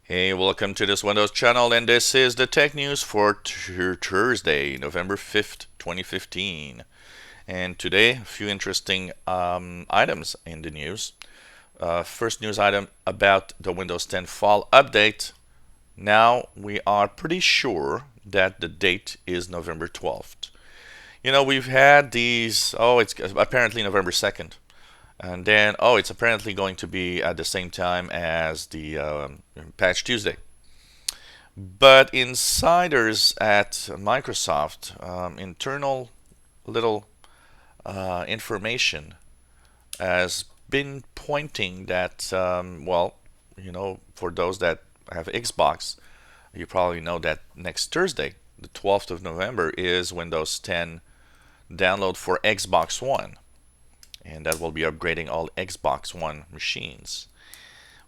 Hey, welcome to this Windows channel, and this is the tech news for Thursday, November 5th, 2015. And today, a few interesting items in the news. First news item about the Windows 10 Fall update. Now we are pretty sure that the date is November 12th. We've had these, it's apparently November 2nd. And then, it's apparently going to be at the same time as the Patch Tuesday. But insiders at Microsoft, internal little information has been pointing that, for those that have Xbox, you probably know that next Thursday, the 12th of November, is Windows 10 download for Xbox One. And that will be upgrading all Xbox One machines.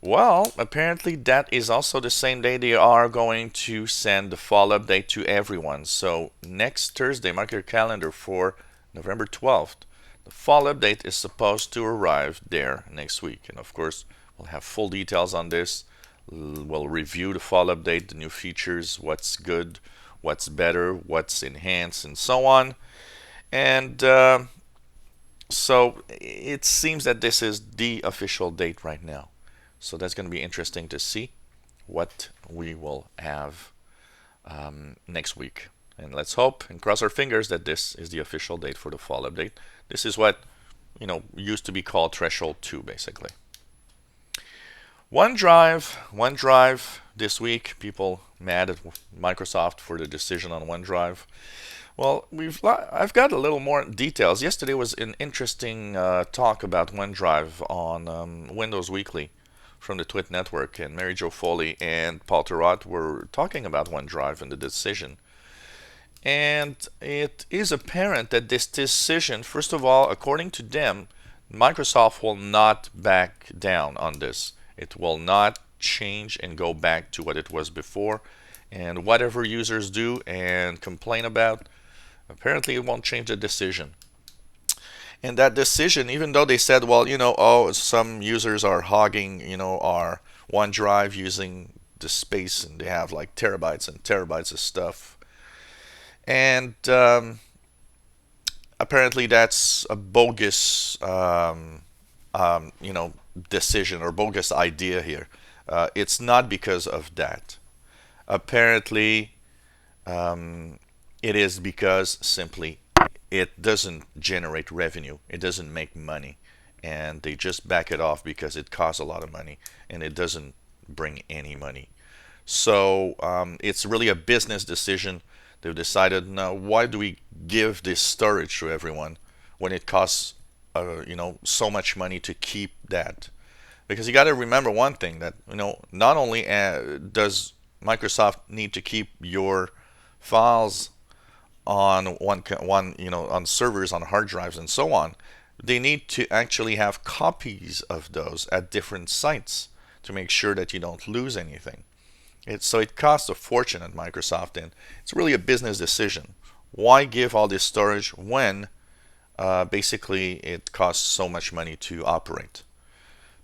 Well, apparently that is also the same day they are going to send the fall update to everyone. So next Thursday, mark your calendar for November 12th. The fall update is supposed to arrive there next week. And of course, we'll have full details on this. We'll review the fall update, the new features, what's good, what's better, what's enhanced, and so on. And so it seems that this is the official date right now. So that's going to be interesting to see what we will have next week. And let's hope and cross our fingers that this is the official date for the fall update. This is what used to be called Threshold 2, basically. OneDrive this week. People mad at Microsoft for the decision on OneDrive. Well, I've got a little more details. Yesterday was an interesting talk about OneDrive on Windows Weekly from the Twit Network, and Mary Jo Foley and Paul Thurrott were talking about OneDrive and the decision. And it is apparent that this decision, first of all, according to them, Microsoft will not back down on this. It will not change and go back to what it was before. And whatever users do and complain about, apparently it won't change the decision. And that decision, even though they said, some users are hogging, our OneDrive using the space, and they have like terabytes and terabytes of stuff. And apparently that's a bogus, decision or bogus idea here. It's not because of that. Apparently, it is because simply it doesn't generate revenue. It doesn't make money. And they just back it off because it costs a lot of money and it doesn't bring any money. So it's really a business decision. They've decided, now, why do we give this storage to everyone when it costs, so much money to keep that? Because you got to remember one thing, that not only does Microsoft need to keep your files on one on servers, on hard drives, and so on, they need to actually have copies of those at different sites to make sure that you don't lose anything. So it costs a fortune at Microsoft, and it's really a business decision. Why give all this storage when basically it costs so much money to operate?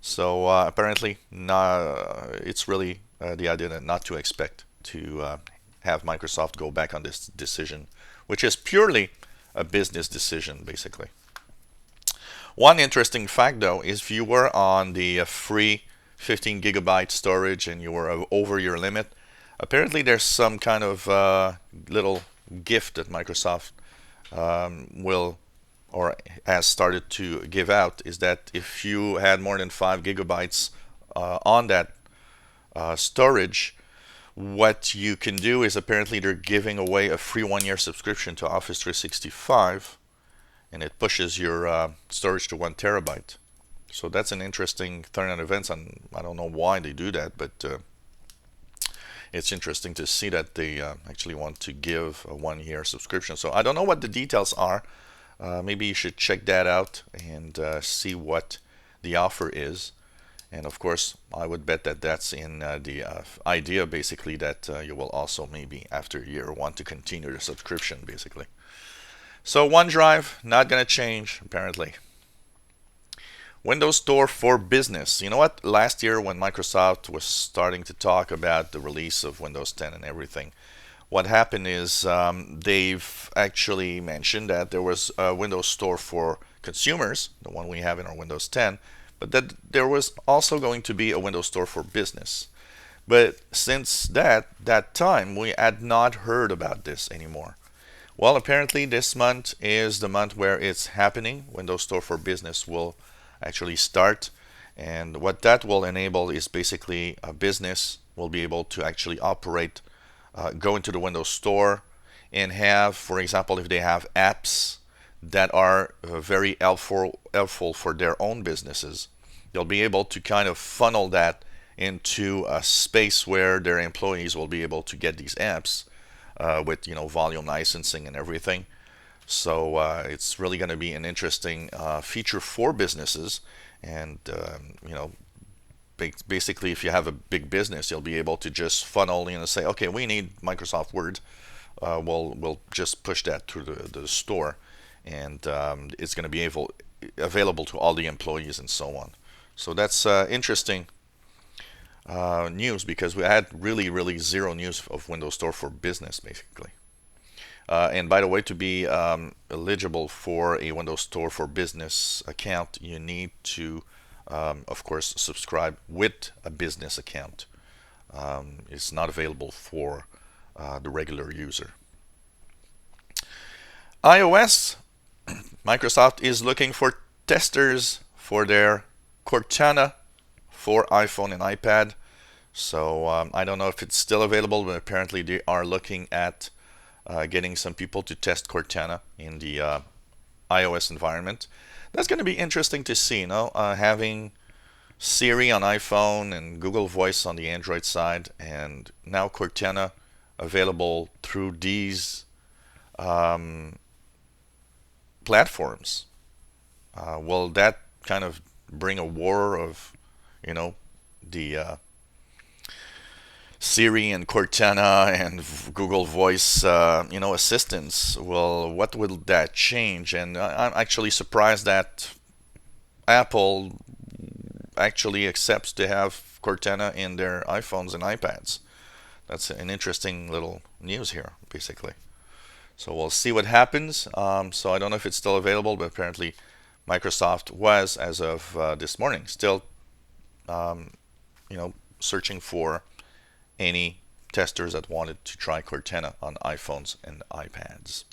So apparently, it's really the idea that not to expect to have Microsoft go back on this decision, which is purely a business decision, basically. One interesting fact, though, is if you were on the free 15 gigabyte storage and you were over your limit, apparently there's some kind of little gift that Microsoft will or has started to give out, is that if you had more than 5 gigabytes on that storage, what you can do is, apparently they're giving away a free 1-year subscription to Office 365, and it pushes your storage to 1 terabyte. So that's an interesting turn of events, and I don't know why they do that, but it's interesting to see that they actually want to give a 1-year subscription. So I don't know what the details are. Maybe you should check that out and see what the offer is. And of course, I would bet that that's in the idea, basically, that you will also maybe after a year want to continue the subscription, basically. So OneDrive, not going to change, apparently. Windows Store for Business. You know what? Last year, when Microsoft was starting to talk about the release of Windows 10 and everything, what happened is they've actually mentioned that there was a Windows Store for consumers, the one we have in our Windows 10, but that there was also going to be a Windows Store for business. But since that time, we had not heard about this anymore. Well, apparently this month is the month where it's happening. Windows Store for Business will actually start, and what that will enable is basically a business will be able to actually operate, go into the Windows Store and have, for example, if they have apps that are very helpful for their own businesses, they'll be able to kind of funnel that into a space where their employees will be able to get these apps with volume licensing and everything. So it's really going to be an interesting feature for businesses, and basically, if you have a big business, you'll be able to just funnel say, okay, we need Microsoft Word. We'll just push that through the store, and it's going to be available to all the employees and so on. So that's interesting news, because we had really zero news of Windows Store for Business, basically. And by the way, to be eligible for a Windows Store for Business account, you need to, of course, subscribe with a business account. It's not available for the regular user. iOS, Microsoft is looking for testers for their Cortana for iPhone and iPad. So I don't know if it's still available, but apparently they are looking at getting some people to test Cortana in the iOS environment. That's going to be interesting to see, having Siri on iPhone and Google Voice on the Android side, and now Cortana available through these platforms. Will that kind of bring a war of, the Siri and Cortana and Google Voice, assistants? Well, what will that change? And I'm actually surprised that Apple actually accepts to have Cortana in their iPhones and iPads. That's an interesting little news here, basically. So we'll see what happens. So I don't know if it's still available, but apparently Microsoft was, as of this morning, still, searching for any testers that wanted to try Cortana on iPhones and iPads.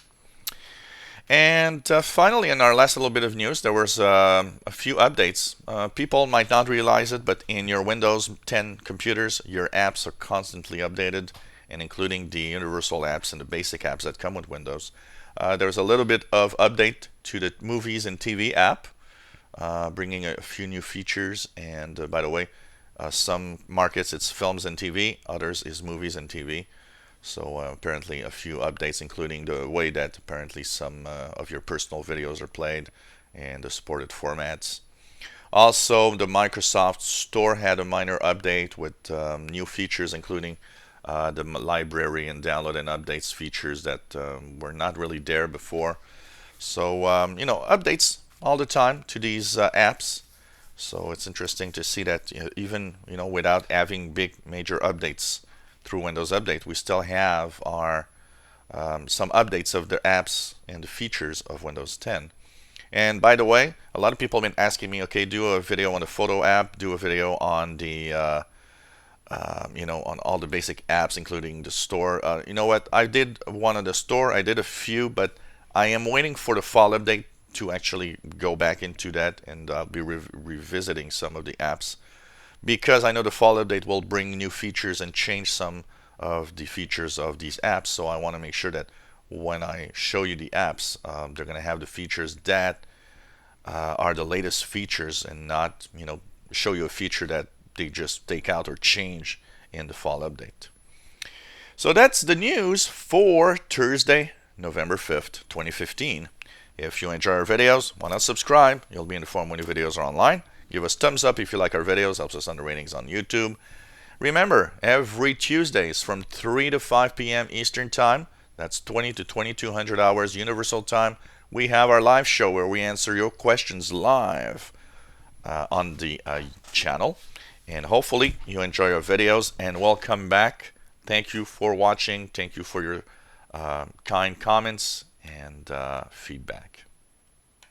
And finally, in our last little bit of news, there was a few updates. People might not realize it, but in your Windows 10 computers, your apps are constantly updated, and including the universal apps and the basic apps that come with Windows. There's a little bit of update to the Movies and TV app, bringing a few new features. And by the way, some markets it's films and TV, others is movies and TV. So apparently a few updates, including the way that apparently some of your personal videos are played and the supported formats. Also, the Microsoft Store had a minor update with new features, including the library and download and updates features that were not really there before. So, updates all the time to these apps. So it's interesting to see that even without having big major updates through Windows Update, we still have our some updates of the apps and the features of Windows 10. And by the way, a lot of people have been asking me, okay, do a video on the photo app, do a video on the on all the basic apps, including the store. You know what? I did one on the store. I did a few, but I am waiting for the fall update to actually go back into that, and I'll be revisiting some of the apps, because I know the fall update will bring new features and change some of the features of these apps. So I want to make sure that when I show you the apps, they're going to have the features that are the latest features, and not show you a feature that they just take out or change in the fall update. So that's the news for Thursday, November 5th, 2015. If you enjoy our videos, why not subscribe? You'll be informed when new videos are online. Give us thumbs up if you like our videos, helps us on the ratings on YouTube. Remember, every Tuesdays from 3 to 5 p.m. Eastern Time, that's 20 to 2200 hours Universal Time, we have our live show where we answer your questions live on the channel. And hopefully you enjoy our videos and welcome back. Thank you for watching. Thank you for your kind comments and feedback.